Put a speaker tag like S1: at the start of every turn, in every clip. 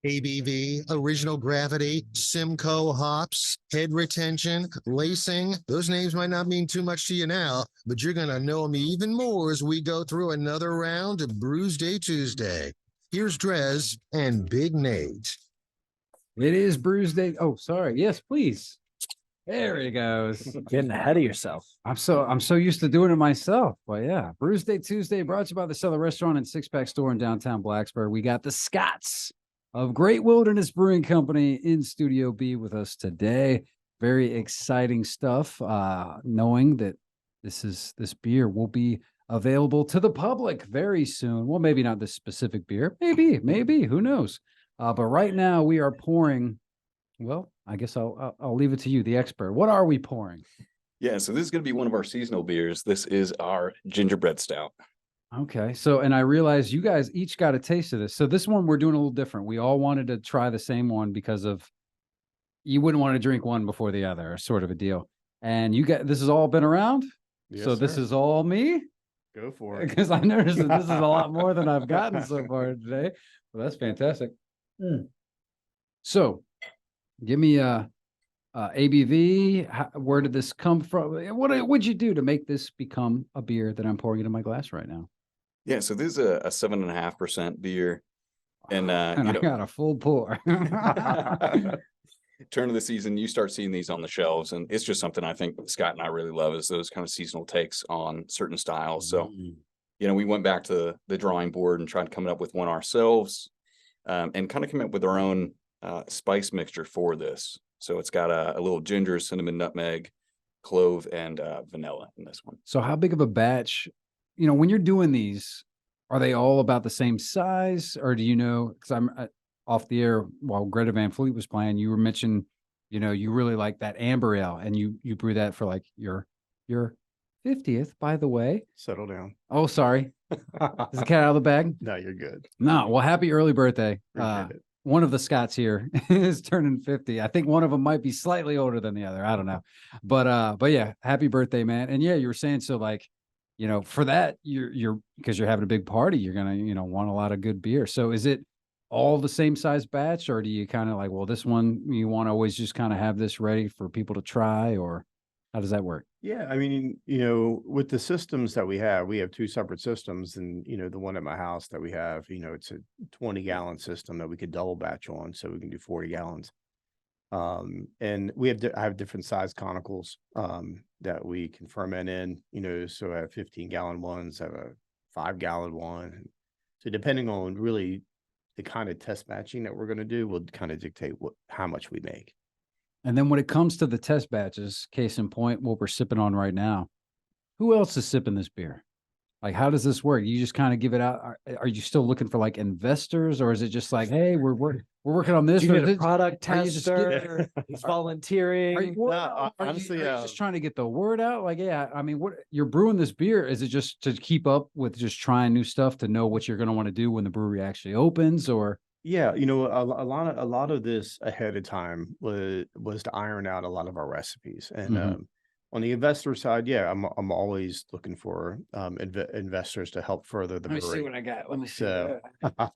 S1: ABV, original gravity, Simcoe hops, head retention, lacing. Those names might not mean too much to you now, but you're going to know them even more as we go through another round of Brewsday Tuesday. Here's DreZ and Big Nate.
S2: It is Brewsday. Oh, sorry. Yes, please. There he goes.
S3: Getting ahead of yourself.
S2: I'm so used to doing it myself. But yeah, Brewsday Tuesday brought to you by the Cellar Restaurant and Six Pack Store in downtown Blacksburg. We got the Scots of Great Wilderness Brewing Company in Studio B with us today. Very exciting stuff. Knowing that this beer will be available to the public very soon. Well, maybe not this specific beer. Maybe. Who knows? But right now we are pouring. Well, I guess I'll leave it to you, the expert. What are we pouring?
S4: Yeah, so this is going to be one of our seasonal beers. This is our gingerbread stout.
S2: Okay. So, and I realize you guys each got a taste of this. So this one we're doing a little different. We all wanted to try the same one because of you wouldn't want to drink one before the other, sort of a deal. And this has all been around.
S5: Yes,
S2: so this is all me.
S5: Go for it.
S2: Because I noticed that this is a lot more than I've gotten so far today. Well, that's fantastic. So give me ABV. Where did this come from? What'd you do to make this become a beer that I'm pouring into my glass right now?
S4: Yeah, so this is a 7.5% beer. And,
S2: and I got a full pour.
S4: Turn of the season, you start seeing these on the shelves, and it's just something I think Scott and I really love is those kind of seasonal takes on certain styles. So, we went back to the drawing board and tried coming up with one ourselves, and kind of came up with our own spice mixture for this. So it's got a little ginger, cinnamon, nutmeg, clove, and vanilla in this one.
S2: So how big of a batch, when you're doing these, are they all about the same size, or do you know, because I'm off the air while Greta Van Fleet was playing, you were mentioning, you really like that amber ale, and you brew that for like your 50th, by the way.
S5: Settle down.
S2: Oh, sorry. Is the cat out of the bag?
S5: No, you're good.
S2: No. Well, happy early birthday.
S5: Appreciate it.
S2: One of the Scots here is turning 50. I think one of them might be slightly older than the other. I don't know. But yeah, happy birthday, man. And yeah, you were saying, so like, for that, you're because you're having a big party, you're gonna, want a lot of good beer. So is it all the same size batch, or do you kind of like, well, this one you want to always just kind of have this ready for people to try, or how does that work?
S5: Yeah, I mean, with the systems that we have two separate systems, and the one at my house that we have, it's a 20-gallon system that we could double batch on, so we can do 40 gallons. And I have different size conicals that we can ferment in, so I have 15-gallon ones, I have a 5-gallon one. So depending on really the kind of test batching that we're going to do will kind of dictate how much we make.
S2: And then when it comes to the test batches, case in point, what we're sipping on right now, who else is sipping this beer? Like, how does this work? You just kind of give it out. Are you still looking for like investors, or is it just like, hey, we're working on this?
S3: Do you need a product tester? He's
S2: Are
S3: volunteering.
S5: Honestly,
S2: you just trying to get the word out? Like, yeah, I mean, what you're brewing this beer, is it just to keep up with just trying new stuff to know what you're going to want to do when the brewery actually opens, or?
S5: Yeah, a lot of this ahead of time was to iron out a lot of our recipes. And on the investor side, yeah, I'm always looking for investors to help further the brewery.
S2: Let me see what I got. Let me see.
S5: So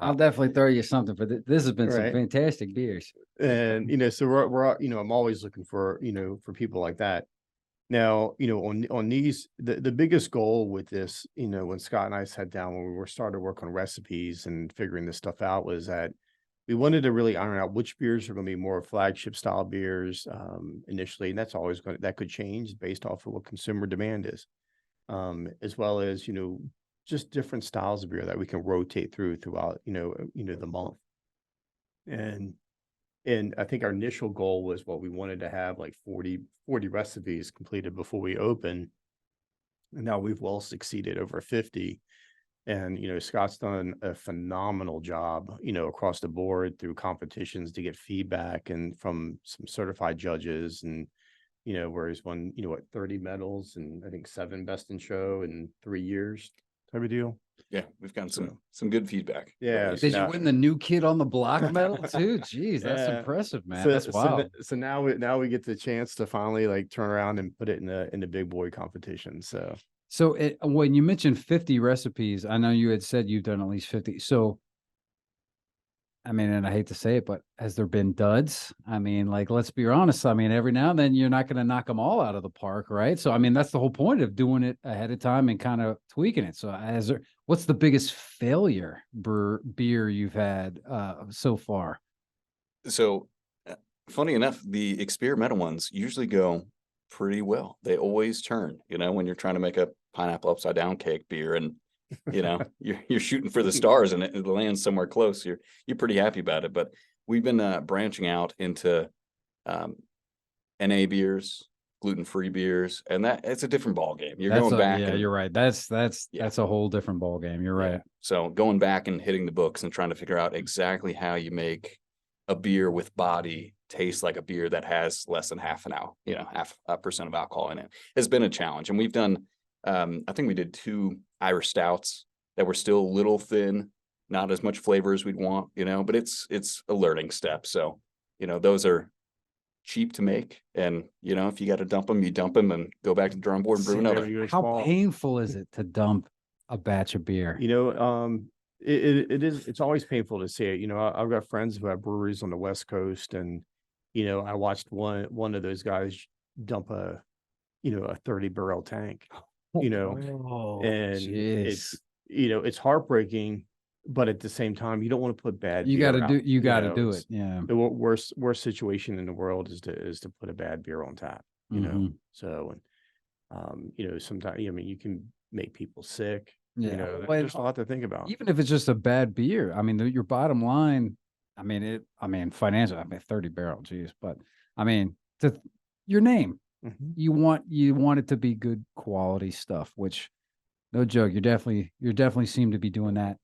S2: I'll definitely throw you something for this. This has been some
S5: Right.
S2: fantastic beers.
S5: And so we're I'm always looking for for people like that. Now, on these, the biggest goal with this, when Scott and I sat down when we were starting to work on recipes and figuring this stuff out, was that we wanted to really iron out which beers are going to be more flagship style beers initially, and that's always that could change based off of what consumer demand is, as well as just different styles of beer that we can rotate throughout the month. And I think our initial goal was we wanted to have like 40 recipes completed before we open. And now we've well succeeded over 50. And, Scott's done a phenomenal job, across the board through competitions to get feedback and from some certified judges, and, where he's won, 30 medals and I think 7 best in show in 3 years type of deal.
S4: Yeah, we've gotten some good feedback.
S5: Yeah.
S2: Did you win the new kid on the block medal too? Jeez, that's impressive, man. That's wild.
S5: So now we get the chance to finally like turn around and put it in the big boy competition.
S2: So when you mentioned 50 recipes, I know you had said you've done at least 50. So I mean, and I hate to say it, but has there been duds? I mean, like, let's be honest. I mean, every now and then you're not going to knock them all out of the park, right? So, I mean, that's the whole point of doing it ahead of time and kind of tweaking it. So, what's the biggest failure beer you've had so far?
S4: So funny enough, the experimental ones usually go pretty well. They always turn, when you're trying to make a pineapple upside down cake beer and you're shooting for the stars and it lands somewhere close. You're pretty happy about it. But we've been branching out into NA beers, gluten-free beers, and it's a different ball game. You're going back.
S2: Yeah, you're right. That's a whole different ball game. You're right.
S4: So going back and hitting the books and trying to figure out exactly how you make a beer with body taste like a beer that has less than half a percent of alcohol in it has been a challenge. And we've done, I think we did 2 Irish stouts that were still a little thin, not as much flavor as we'd want, but it's a learning step. So, those are cheap to make. And, if you got to dump them, you dump them and go back to the drawing board and brew another.
S2: How painful is it to dump a batch of beer?
S5: It's always painful to see it. I've got friends who have breweries on the West Coast, and I watched one of those guys dump a 30-barrel tank,
S2: Oh,
S5: and
S2: geez.
S5: it's heartbreaking, but at the same time, you don't want to put bad.
S2: You got to do it.
S5: It's
S2: Yeah.
S5: The worst situation in the world is to put a bad beer on tap. So, sometimes you can make people sick.
S2: Yeah.
S5: There's a lot to think about.
S2: Even if it's just a bad beer, I mean, your bottom line, financial, 30 barrel, geez, but your name, you want it to be good quality stuff, which, no joke, you definitely seem to be doing that.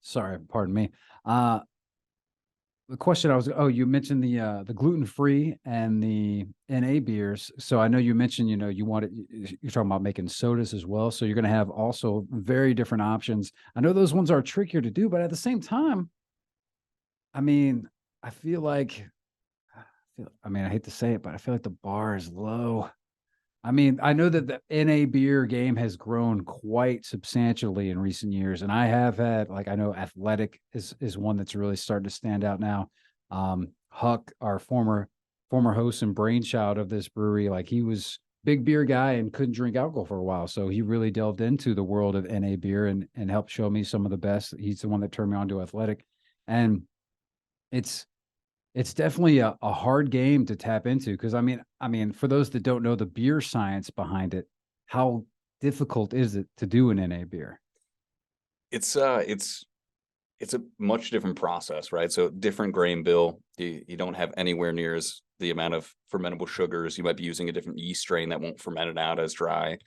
S2: Sorry, pardon me. The question you mentioned the gluten-free and the NA beers. So I know you mentioned, you're talking about making sodas as well. So you're going to have also very different options. I know those ones are trickier to do, but at the same time, I hate to say it, but I feel like the bar is low. I know that the NA beer game has grown quite substantially in recent years. And I have had, I know Athletic is one that's really starting to stand out now. Huck, our former host and brainchild of this brewery, he was big beer guy and couldn't drink alcohol for a while. So he really delved into the world of NA beer and helped show me some of the best. He's the one that turned me on to Athletic. And it's definitely a hard game to tap into because for those that don't know the beer science behind it, how difficult is it to do an NA beer?
S4: It's a much different process, right? So different grain bill. You don't have anywhere near as the amount of fermentable sugars. You might be using a different yeast strain that won't ferment it out as dry.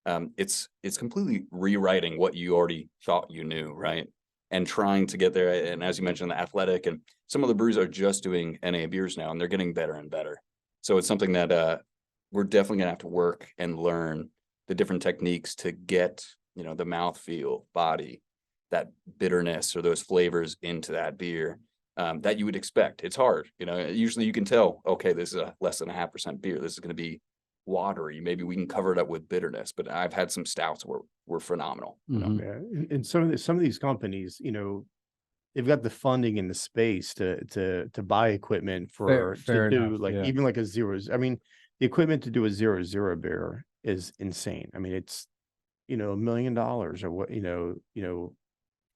S4: It's completely rewriting what you already thought you knew, right? And trying to get there. And as you mentioned, the Athletic and some of the brews are just doing NA beers now, and they're getting better and better. So it's something that we're definitely gonna have to work and learn the different techniques to get, the mouthfeel, body, that bitterness or those flavors into that beer that you would expect. It's hard, usually you can tell, okay, this is a less than 0.5% beer. This is going to be watery. Maybe we can cover it up with bitterness, but I've had some stouts were phenomenal.
S5: Yeah. And some of these companies, they've got the funding and the space to buy equipment
S2: Fair
S5: to do
S2: enough,
S5: even like a zeros. The equipment to do a 0.0 beer is insane. It's $1 million or what,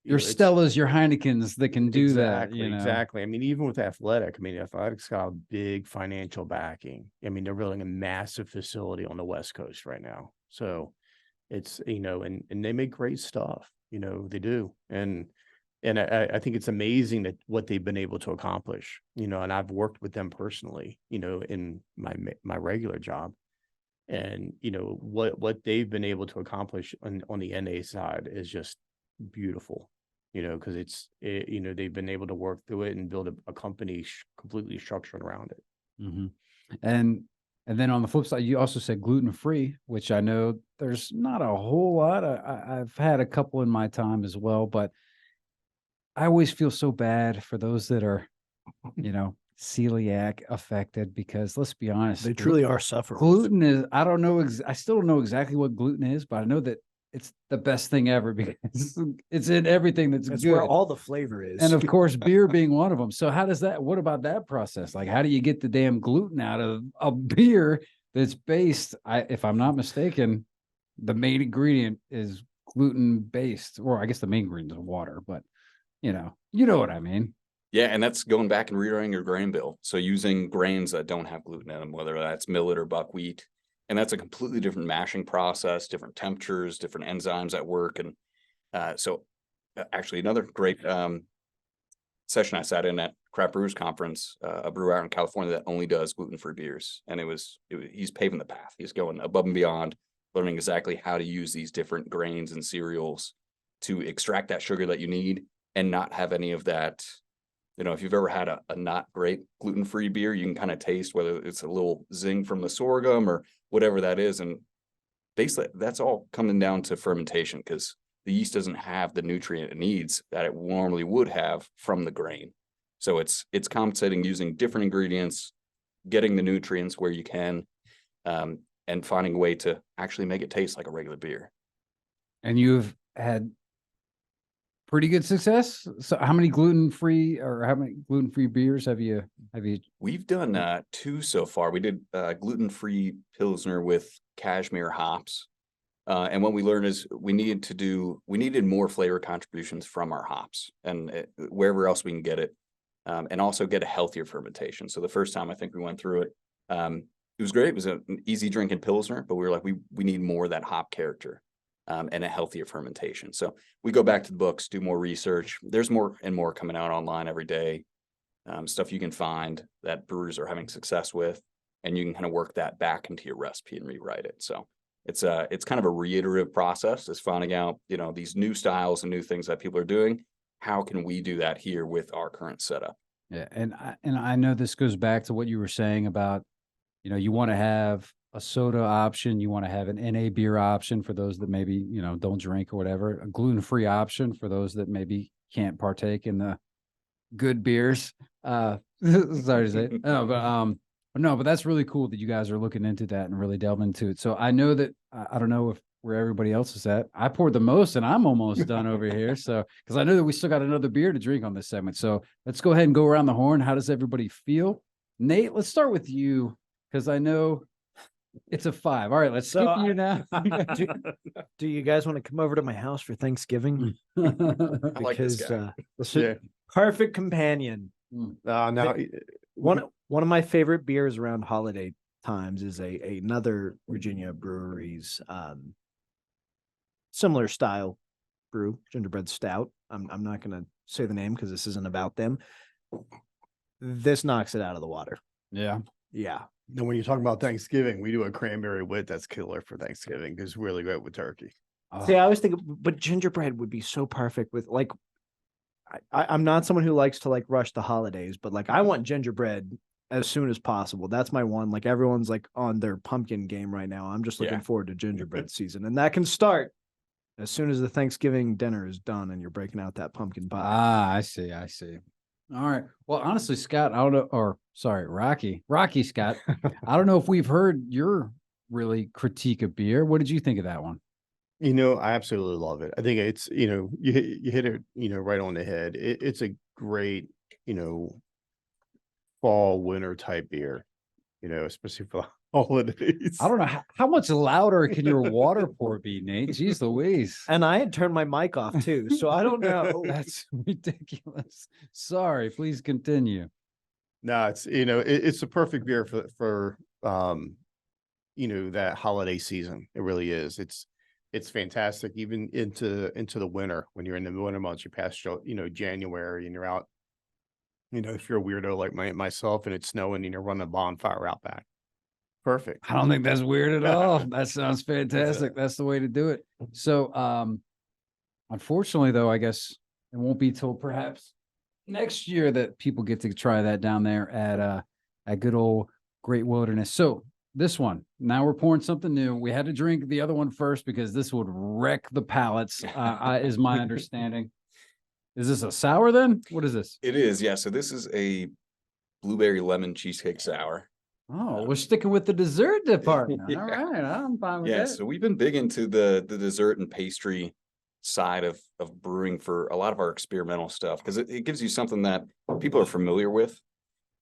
S2: your Stellas, your Heinekens that can do that.
S5: Exactly. Even with Athletic, Athletic's got a big financial backing. They're building a massive facility on the West Coast right now. So it's, and they make great stuff, they do. And I think it's amazing that what they've been able to accomplish, and I've worked with them personally, in my regular job. And, what they've been able to accomplish on the NA side is just beautiful, because they've been able to work through it and build a company completely structured around it.
S2: And then on the flip side, you also said gluten-free, which I know there's not a whole lot. I've had a couple in my time as well, but I always feel so bad for those that are, celiac affected, because let's be honest,
S3: They truly are suffering.
S2: gluten is, I don't know, I still don't know exactly what gluten is, but I know that it's the best thing ever because it's in everything that's
S3: That's
S2: good.
S3: where all the flavor is.
S2: And of course, beer being one of them. So what about that process? Like, how do you get the damn gluten out of a beer that's based, if I'm not mistaken, the main ingredient is gluten based, or I guess the main ingredient is water, but you know what I mean?
S4: Yeah, and that's going back and rewriting your grain bill. So using grains that don't have gluten in them, whether that's millet or buckwheat, and that's a completely different mashing process, different temperatures, different enzymes at work. And actually another great session I sat in at Craft Brewers Conference, a brewer out in California that only does gluten-free beers. And he's paving the path. He's going above and beyond, learning exactly how to use these different grains and cereals to extract that sugar that you need and not have any of that. If you've ever had a not great gluten-free beer, you can kind of taste whether it's a little zing from the sorghum or whatever that is. And basically that's all coming down to fermentation, because the yeast doesn't have the nutrient it needs that it normally would have from the grain. So it's compensating using different ingredients, getting the nutrients where you can, and finding a way to actually make it taste like a regular beer.
S2: And you've had pretty good success. So how many gluten-free beers have you?
S4: We've done 2 so far. We did gluten-free Pilsner with cashmere hops. And what we learned is we needed more flavor contributions from our hops and wherever else we can get it, and also get a healthier fermentation. So the first time I think we went through it, it was great. It was an easy drinking Pilsner, but we were like, we need more of that hop character. And a healthier fermentation. So we go back to the books, do more research. There's more and more coming out online every day. Stuff you can find that brewers are having success with, and you can kind of work that back into your recipe and rewrite it. So it's kind of a reiterative process, is finding out, these new styles and new things that people are doing. How can we do that here with our current setup?
S2: Yeah. And I know this goes back to what you were saying about, you want to have a soda option, you want to have an NA beer option for those that maybe, don't drink or whatever, a gluten-free option for those that maybe can't partake in the good beers. Sorry to say. No, but that's really cool that you guys are looking into that and really delving into it. So I know that, I don't know where everybody else is at. I poured the most and I'm almost done over here. So, because I know that we still got another beer to drink on this segment. So let's go ahead and go around the horn. How does everybody feel? Nate, let's start with you, because I know it's a 5. All right, let's skip you now.
S3: Do you guys want to come over to my house for Thanksgiving?
S4: I like this guy.
S3: Perfect companion.
S5: Now
S3: One of my favorite beers around holiday times is another Virginia brewery's similar style brew, gingerbread stout. I'm not going to say the name because this isn't about them. This knocks it out of the water.
S2: Yeah.
S5: Now, when you talk about Thanksgiving, we do a cranberry wit that's killer for Thanksgiving. It's really great with turkey.
S3: See, I always think, but gingerbread would be so perfect with I'm not someone who likes to rush the holidays, but I want gingerbread as soon as possible. That's my one. Everyone's on their pumpkin game right now. I'm just looking forward to gingerbread season, and that can start as soon as the Thanksgiving dinner is done and you're breaking out that pumpkin pie.
S2: I see. All right. Well, honestly, Scott, I don't know, or sorry, Rocky Scott. I don't know if we've heard your really critique of beer. What did you think of that one?
S5: I absolutely love it. I think it's, you hit it, right on the head. It's a great, fall, winter type beer, especially for holidays.
S2: I don't know how much louder can your water pour be, Nate? Jeez Louise.
S3: And I had turned my mic off too, so I don't know.
S2: That's ridiculous. Sorry, please continue.
S5: No, it's it's a perfect beer for that holiday season. It really is. It's fantastic even into the winter. When you're in the winter months, you pass January and you're out. If you're a weirdo like myself and it's snowing and you're running a bonfire out back. Perfect.
S2: I don't think that's weird at all. That sounds fantastic. That's the way to do it. So, unfortunately, though, I guess it won't be till perhaps next year that people get to try that down there at good old Great Wilderness. So this one, now we're pouring something new. We had to drink the other one first because this would wreck the palates, is my understanding. Is this a sour then? What is this?
S4: It is, yeah. So this is a blueberry lemon cheesecake sour.
S2: Oh, we're sticking with the dessert department.
S4: Yeah.
S2: All right, I'm fine with
S4: Yeah,
S2: that.
S4: so we've been big into the dessert and pastry side of brewing for a lot of our experimental stuff because it gives you something that people are familiar with.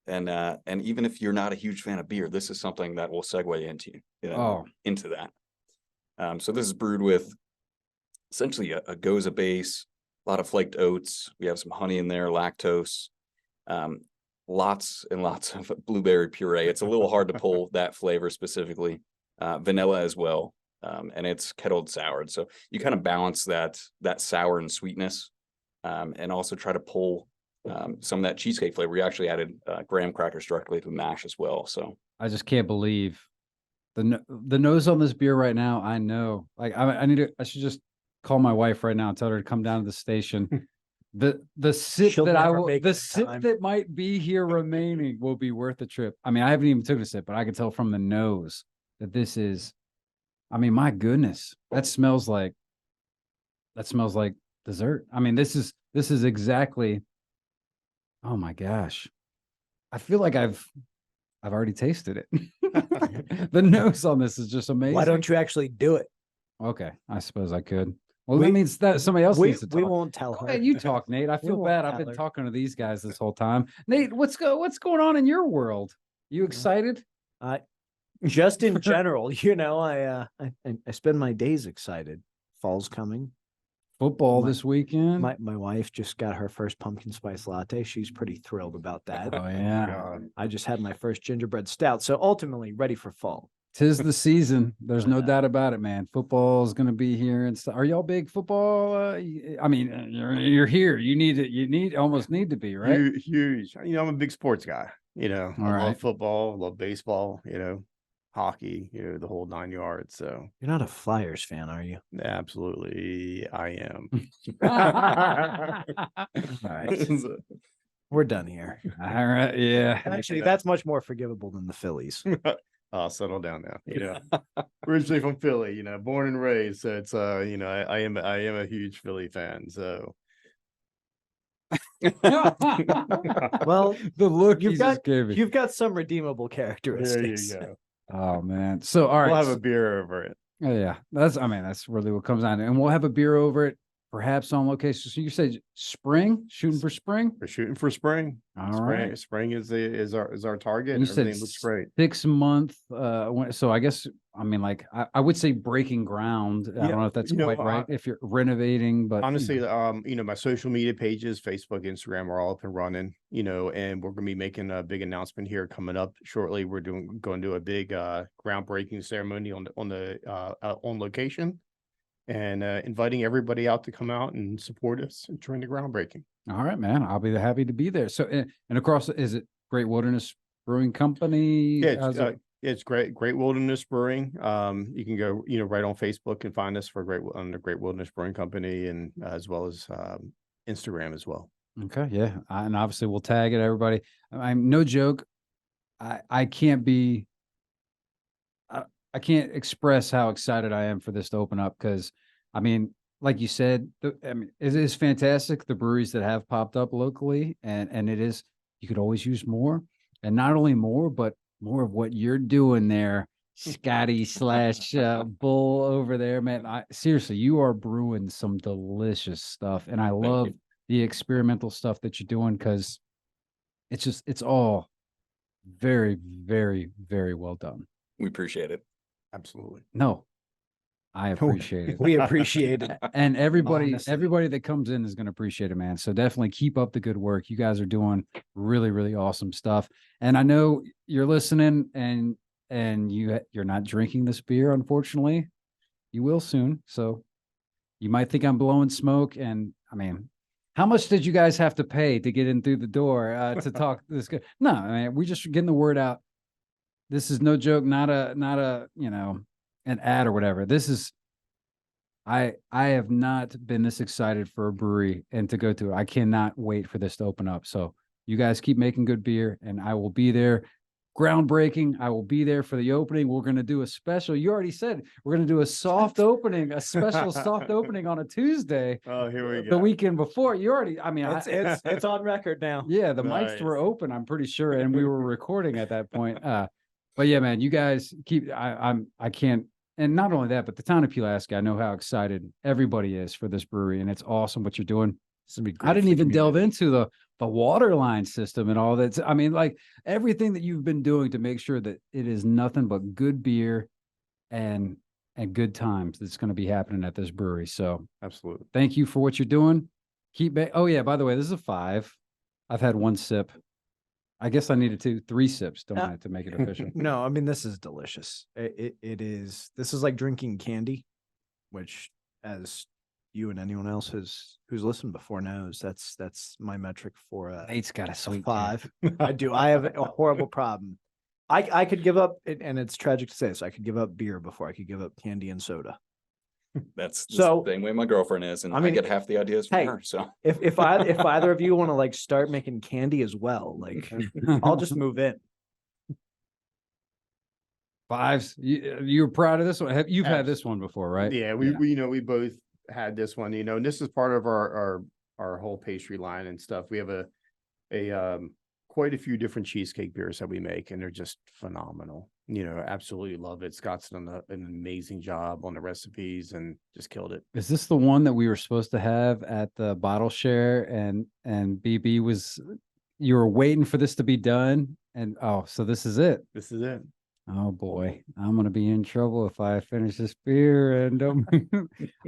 S4: And even if you're not a huge fan of beer, this is something that will segue into that. So this is brewed with essentially a goza base, a lot of flaked oats. We have some honey in there, lactose, lots and lots of blueberry puree. It's a little hard to pull that flavor specifically. Vanilla as well, and it's kettled soured. So you kind of balance that sour and sweetness, and also try to pull some of that cheesecake flavor. We actually added graham crackers directly to the mash as well. So
S2: I just can't believe the nose on this beer right now. I know, like I should just call my wife right now and tell her to come down to the station. The sip
S3: She'll
S2: that I
S3: never
S2: will,
S3: make
S2: the
S3: it in
S2: sip
S3: time.
S2: that might be here remaining will be worth the trip. I mean, I haven't even took a sip, but I can tell from the nose that this is. I mean, my goodness, that smells like dessert. I mean, this is exactly. Oh my gosh, I feel like I've already tasted it. The nose on this is just amazing.
S3: Why don't you actually do it?
S2: Okay, I suppose I could. Well,
S3: We-
S2: that means that somebody else
S3: We,
S2: needs to talk.
S3: we won't tell
S2: Go
S3: her.
S2: ahead, you talk, Nate. I
S3: We
S2: feel
S3: won't
S2: bad. I've
S3: tell
S2: been
S3: her.
S2: talking to these guys this whole time. Nate, what's going on in your world? You excited?
S3: Just in general, I spend my days excited. Fall's coming.
S2: Football
S3: My-
S2: this weekend.
S3: My wife just got her first pumpkin spice latte. She's pretty thrilled about that.
S2: Oh yeah,
S5: God.
S3: I just had my first gingerbread stout. So ultimately ready for fall.
S2: 'tis the season. There's no
S3: Yeah.
S2: doubt about it, man. Football is going to be here and stuff. Are y'all big football? I mean, you're here. You almost need to be, right?
S5: Huge. I'm a big sports guy. I
S2: All
S5: love
S2: right.
S5: football, love baseball, hockey, the whole 9 yards. So
S3: You're not a Flyers fan, are you?
S5: absolutely I am.
S2: All right.
S3: We're done here.
S2: All right. Yeah.
S3: Actually, that's much more forgivable than the Phillies.
S5: I'll settle down now. Originally from Philly, born and raised. So it's I am a huge Philly fan. So
S3: Well,
S2: The look
S3: you've
S2: you
S3: got
S2: just gave me.
S3: you've got some redeemable
S5: there
S3: characteristics.
S5: you go.
S2: Oh man. So all right.
S5: We'll have a beer over it.
S2: Oh, yeah, that's really what comes down to, and we'll have a beer over it, perhaps on location. So you said spring, shooting for spring.
S5: We're shooting for spring.
S2: All right.
S5: Spring is our target.
S2: You said
S5: Everything looks great.
S2: 6 month. So I guess I would say breaking ground. I
S5: Yeah,
S2: don't know if that's
S5: you know,
S2: quite right. If you're renovating, but
S5: Honestly, my social media pages, Facebook, Instagram, are all up and running. And we're gonna be making a big announcement here coming up shortly. We're going to do a big groundbreaking ceremony on location, and inviting everybody out to come out and support us during the groundbreaking.
S2: all right, man, I'll be happy to be there. So and across, is it Great Wilderness Brewing Company?
S5: Yeah,
S2: How's it-
S5: it's Great Wilderness Brewing. You can go, right on Facebook and find us for the Great Wilderness Brewing Company, and as well as Instagram as well.
S2: Okay, yeah, and obviously we'll tag it, everybody. I'm no joke. I can't be. I can't express how excited I am for this to open up because, I mean, like you said, it is fantastic, the breweries that have popped up locally, and it is, you could always use more, and not only more, but more of what you're doing there, Scotty / Bull over there, man. Seriously, you are brewing some delicious stuff, and I love the experimental stuff that you're doing because it's all very, very, very well done.
S4: we appreciate it.
S5: Absolutely.
S2: No, I appreciate it.
S3: We appreciate it.
S2: And everybody
S3: Honestly.
S2: that comes in is going to appreciate it, man. So definitely keep up the good work. You guys are doing really, really awesome stuff. And I know you're listening and you're not drinking this beer, unfortunately. You will soon. So you might think I'm blowing smoke. And I mean, how much did you guys have to pay to get in through the door to talk this good? No, I mean, we just getting the word out. This is no joke, not a an ad or whatever. This is I have not been this excited for a brewery and to go to it. I cannot wait for this to open up. So you guys keep making good beer and I will be there. Groundbreaking. I will be there for the opening. We're going to do a special. You already said we're going to do a soft opening, a special soft opening on a Tuesday,
S5: Oh, here we go.
S2: the weekend before. You already, I mean,
S3: It's on record now.
S2: yeah, the mics
S5: Nice.
S2: were open, I'm pretty sure, and we were recording at that point. But yeah, man, you guys keep. I can't. And not only that, but the town of Pulaski, I know how excited everybody is for this brewery, and it's awesome what you're doing.
S3: This would be great
S2: I didn't
S3: for the
S2: even delve
S3: community.
S2: into the water line system and all that. I mean, like everything that you've been doing to make sure that it is nothing but good beer and good times that's going to be happening at this brewery. So
S5: Absolutely.
S2: thank you for what you're doing. Oh yeah, by the way, this is a 5. I've had 1 sip. I guess I needed 3 sips, don't I, to make it official?
S3: No, I mean, this is delicious. It is. This is like drinking candy, which, as you and anyone else who's listened before knows, that's my metric for
S2: Nate's got a
S3: a
S2: sweet
S3: 5. I do. I have a horrible problem. I could give up, and it's tragic to say this, I could give up beer before I could give up candy and soda.
S4: That's the
S3: So-
S4: same way my girlfriend is, and
S3: I
S4: I
S3: mean,
S4: get half the ideas from
S3: hey,
S4: her. So
S3: If either of you want to like start making candy as well, like I'll just move in.
S2: 5s. You're proud of this one? You've had this
S5: Absolutely.
S2: one before, right?
S5: Yeah, we we both had this one, and this is part of our whole pastry line and stuff. We have a quite a few different cheesecake beers that we make, and they're just phenomenal. Absolutely love it. Scott's done an amazing job on the recipes and just killed it.
S2: Is this the one that we were supposed to have at the bottle share and BB was, you were waiting for this to be done? And so this is it.
S5: This is it.
S2: Oh boy, I'm gonna be in trouble if I finish this beer and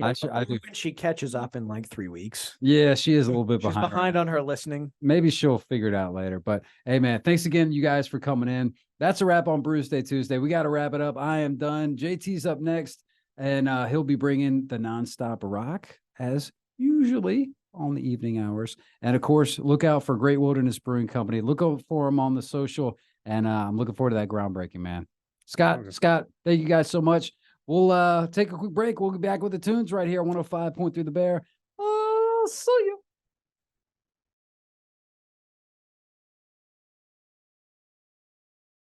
S2: I do.
S3: She catches up in like 3 weeks.
S2: Yeah, she is a little bit
S3: She's
S2: behind.
S3: behind on her listening.
S2: Maybe she'll figure it out later. But hey, man, thanks again, you guys, for coming in. That's a wrap on Brewsday Tuesday. We got to wrap it up. I am done. JT's up next, and he'll be bringing the nonstop rock as usually on the evening hours. And of course, look out for Great Wilderness Brewing Company. Look out for them on the social. And I'm looking forward to that groundbreaking, man. Scott, thank you guys so much. We'll take a quick break. We'll be back with the tunes right here on 105.3 The Bear. See you.